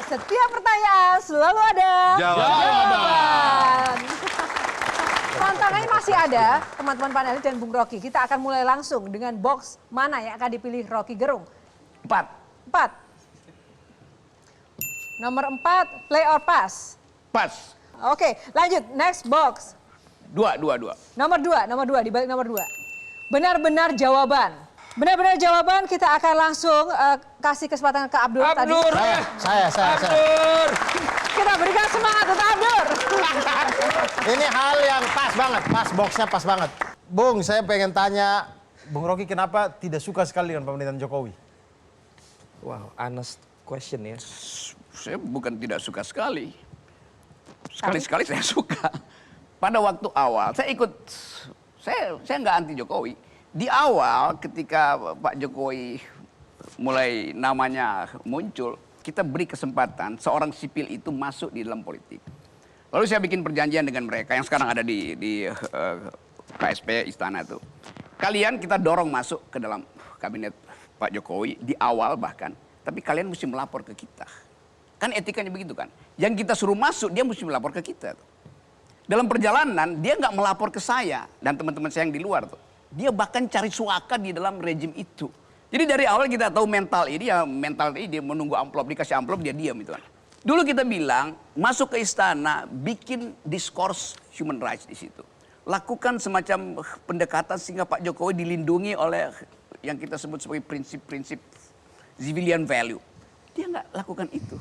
Setiap pertanyaan selalu ada jawaban. Tantangannya masih ada, teman-teman panelis dan Bung Rocky. Kita akan mulai langsung dengan box mana yang akan dipilih Rocky Gerung? 4. Nomor 4, play or pass? Pas. Oke, lanjut. Next box. 2. Nomor 2, dibalik nomor 2. Benar-benar jawaban. Benar-benar jawaban kita akan langsung kasih kesempatan ke Abdur tadi. Saya. Abdur. Kita berikan semangat untuk Abdur. Ini hal yang pas banget, boxnya pas banget. Bung, saya pengen tanya, Bung Rocky kenapa tidak suka sekali dengan pemerintahan Jokowi? Wow, honest question ya. Saya bukan tidak suka sekali. Sekali-sekali saya suka. Pada waktu awal, saya nggak anti Jokowi. Di awal ketika Pak Jokowi mulai namanya muncul, kita beri kesempatan seorang sipil itu masuk di dalam politik. Lalu saya bikin perjanjian dengan mereka yang sekarang ada di KSP Istana itu. Kalian kita dorong masuk ke dalam kabinet Pak Jokowi di awal bahkan. Tapi kalian mesti melapor ke kita. Kan etikanya begitu kan. Yang kita suruh masuk dia mesti melapor ke kita. Dalam perjalanan dia nggak melapor ke saya dan teman-teman saya yang di luar tuh. Dia bahkan cari suaka di dalam rejim itu. Jadi dari awal kita tahu mental ini dia menunggu amplop, dikasih amplop dia diam itu kan. Dulu kita bilang masuk ke istana bikin diskurs human rights di situ. Lakukan semacam pendekatan sehingga Pak Jokowi dilindungi oleh yang kita sebut sebagai prinsip-prinsip civilian value. Dia nggak lakukan itu.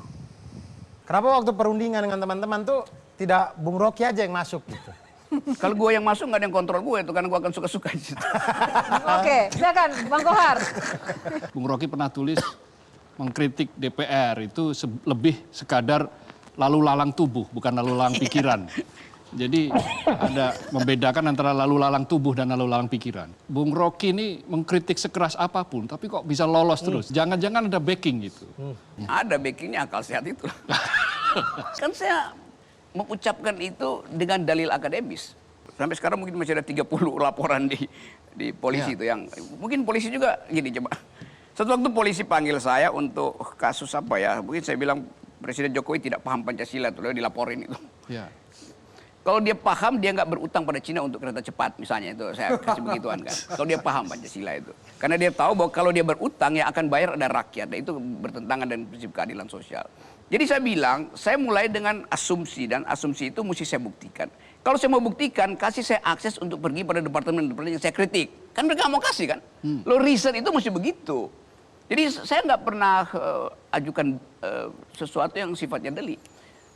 Kenapa waktu perundingan dengan teman-teman tuh tidak Bung Rocky aja yang masuk gitu? Kalau gue yang masuk nggak ada yang kontrol gue itu karena gue akan suka-suka di situ. Oke, silakan Bang Kohar. Bung Rocky pernah tulis mengkritik DPR itu lebih sekadar lalu lalang tubuh, bukan lalu lalang pikiran. Jadi ada membedakan antara lalu lalang tubuh dan lalu lalang pikiran. Bung Rocky ini mengkritik sekeras apapun, tapi kok bisa lolos terus. Jangan-jangan ada backing gitu. Ada backingnya akal sehat itu. Kan saya mengucapkan itu dengan dalil akademis. Sampai sekarang mungkin masih ada 30 laporan di polisi itu yang mungkin polisi juga gini coba. Satu waktu polisi panggil saya untuk kasus apa ya? Mungkin saya bilang Presiden Jokowi tidak paham Pancasila tuh, dilaporin itu. Ya. Kalau dia paham dia nggak berutang pada Cina untuk kereta cepat misalnya itu saya kasih begituan kan. Kalau dia paham Pancasila itu. Karena dia tahu bahwa kalau dia berutang yang akan bayar ada rakyat dan itu bertentangan dengan prinsip keadilan sosial. Jadi saya bilang, saya mulai dengan asumsi dan asumsi itu mesti saya buktikan. Kalau saya mau buktikan, kasih saya akses untuk pergi pada departemen-departemen yang saya kritik. Kan mereka mau kasih kan? Lo riset itu mesti begitu. Jadi saya nggak pernah ajukan sesuatu yang sifatnya delik.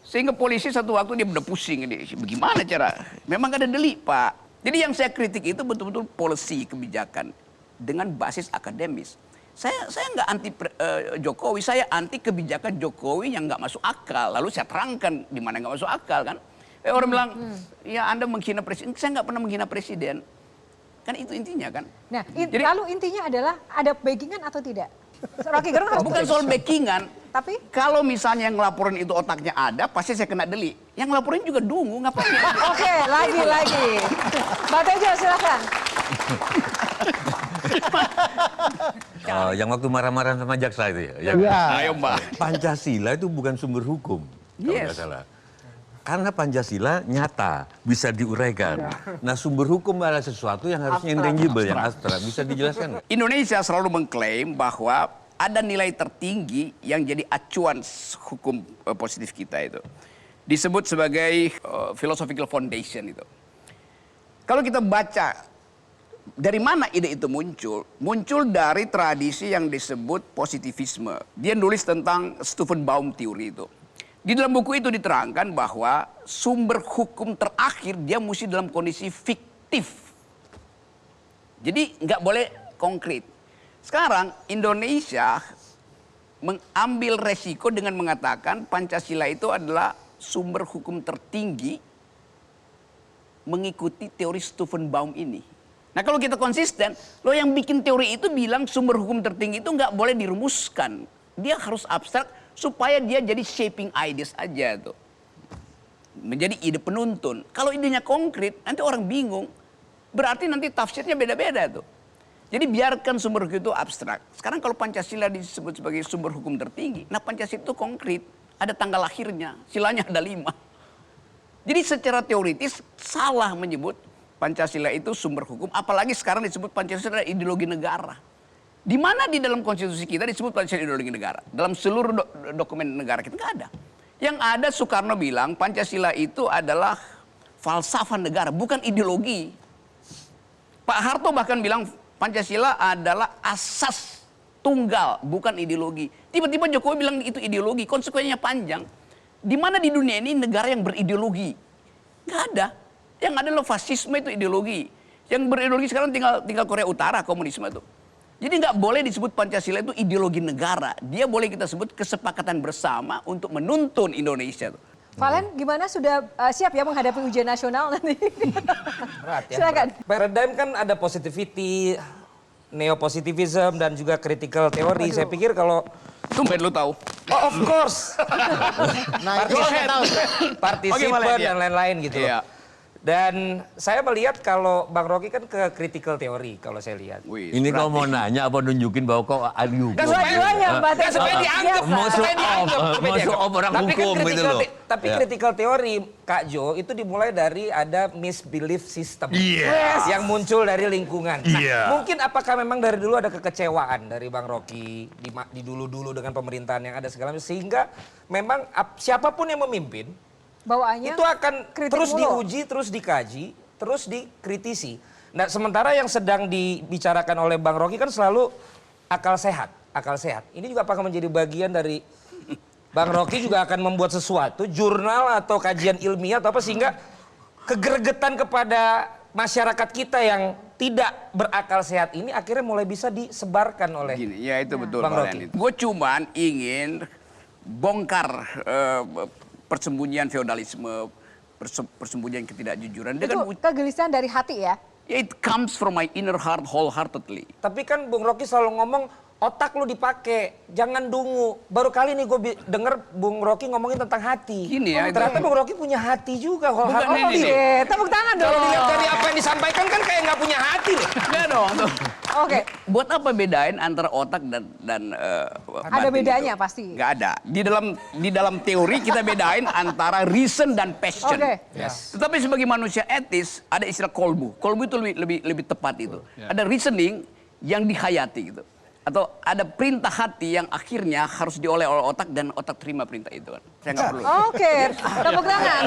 Sehingga polisi satu waktu dia udah pusing. Bagaimana cara? Memang ada delik Pak. Jadi yang saya kritik itu betul-betul policy kebijakan dengan basis akademis. Saya nggak anti Jokowi, saya anti kebijakan Jokowi yang nggak masuk akal. Lalu saya terangkan di mana nggak masuk akal kan. Orang bilang, ya Anda menghina presiden. Saya nggak pernah menghina presiden. Kan itu intinya kan. Nah, lalu intinya adalah ada backingan atau tidak? Rocky Gerung harus bukan soal backingan. Tapi kalau misalnya yang ngelaporin itu otaknya ada, pasti saya kena delik. Yang ngelaporin juga dungu, ngapain? Oke, lagi. Mbak Tejo silakan. Yang waktu marah-marah sama jaksa itu ya? Ayo Mbak. Pancasila itu bukan sumber hukum, kalau nggak salah. Karena Pancasila nyata, bisa diuraikan. Nah sumber hukum adalah sesuatu yang harusnya intangible, yang abstrak. Bisa dijelaskan nggak? Indonesia selalu mengklaim bahwa ada nilai tertinggi yang jadi acuan hukum positif kita itu. Disebut sebagai philosophical foundation itu. Kalau kita baca dari mana ide itu muncul? Muncul dari tradisi yang disebut positivisme. Dia nulis tentang Stephen Baum teori itu. Di dalam buku itu diterangkan bahwa sumber hukum terakhir dia mesti dalam kondisi fiktif. Jadi nggak boleh konkret. Sekarang Indonesia mengambil resiko dengan mengatakan Pancasila itu adalah sumber hukum tertinggi mengikuti teori Stephen Baum ini. Nah kalau kita konsisten, lo yang bikin teori itu bilang sumber hukum tertinggi itu nggak boleh dirumuskan. Dia harus abstrak supaya dia jadi shaping ideas aja tuh. Menjadi ide penuntun. Kalau idenya konkret, nanti orang bingung. Berarti nanti tafsirnya beda-beda tuh. Jadi biarkan sumber hukum itu abstrak. Sekarang kalau Pancasila disebut sebagai sumber hukum tertinggi, nah Pancasila itu konkret. ada tanggal lahirnya, silanya ada 5. Jadi secara teoritis salah menyebut Pancasila itu sumber hukum, apalagi sekarang disebut Pancasila adalah ideologi negara. Di mana di dalam konstitusi kita disebut Pancasila ideologi negara? Dalam seluruh dokumen negara kita nggak ada. Yang ada Soekarno bilang Pancasila itu adalah falsafah negara, bukan ideologi. Pak Harto bahkan bilang Pancasila adalah asas tunggal, bukan ideologi. Tiba-tiba Jokowi bilang itu ideologi, konsekuensinya panjang. Di mana di dunia ini negara yang berideologi? Nggak ada. Yang ada loh fasisme itu ideologi. Yang berideologi sekarang tinggal Korea Utara, komunisme itu. Jadi nggak boleh disebut Pancasila itu ideologi negara. Dia boleh kita sebut kesepakatan bersama untuk menuntun Indonesia. Valen, gimana sudah siap ya menghadapi ujian nasional nanti? Berat ya. Silakan. Paradigm kan ada positivity, neo-positivism dan juga critical theory. Saya pikir kalau Tumben lu tahu. oh, of course. Nah, itu saya tahu. Partisipan dan lain-lain gitu loh. Iya. Dan saya melihat kalau Bang Rocky kan ke critical theory kalau saya lihat. Wih, Ini berarti. kau mau nanya apa nunjukin bahwa kau ahli hukum? Dua-duanya, Mbak Teh. supaya dianggap, Biasa. Mau show off orang Tapi kan hukum gitu loh. Tapi Ya. critical theory, Kak Jo, itu dimulai dari ada misbelief system. Yes. Yang muncul dari lingkungan. Nah, Iya. mungkin apakah memang dari dulu ada kekecewaan dari Bang Rocky di dulu-dulu dengan pemerintahan yang ada segala macam, sehingga memang siapapun yang memimpin Bawaannya itu akan kritik terus mulu. diuji, terus dikaji, terus dikritisi. Nah, sementara yang sedang dibicarakan oleh Bang Rocky kan selalu akal sehat, akal sehat. Ini juga apakah menjadi bagian dari Bang Rocky juga akan membuat sesuatu, jurnal atau kajian ilmiah atau apa sehingga kegergetan kepada masyarakat kita yang tidak berakal sehat ini akhirnya mulai bisa disebarkan oleh Gini, ya itu betul Bang Pak Rocky. Gue cuman ingin bongkar persembunyian feodalisme, persembunyian ketidakjujuran. Itu Dengan kegelisahan dari hati ya? it comes from my inner heart wholeheartedly. Tapi kan Bung Rocky selalu ngomong otak lu dipakai, jangan dungu. Baru kali ini gue denger Bung Rocky ngomongin tentang hati. Gini ya, Ternyata Bung Rocky punya hati juga. Bukan, wholeheartedly. nih. Oke, tepuk tangan dong. Kalau dilihat dari apa yang disampaikan kan kayak nggak punya hati loh. Enggak dong. Tuh. Oke, Buat apa bedain antara otak dan ada batin bedanya itu? pasti. Nggak ada. Di dalam teori kita bedain antara reason dan passion. Oke. Tetapi sebagai manusia etis ada istilah kolbu. Kolbu itu lebih tepat itu. Ada reasoning yang dihayati gitu. Atau ada perintah hati yang akhirnya harus diolah oleh otak dan otak terima perintah itu kan. Saya nggak perlu. Oke, tepuk tangan.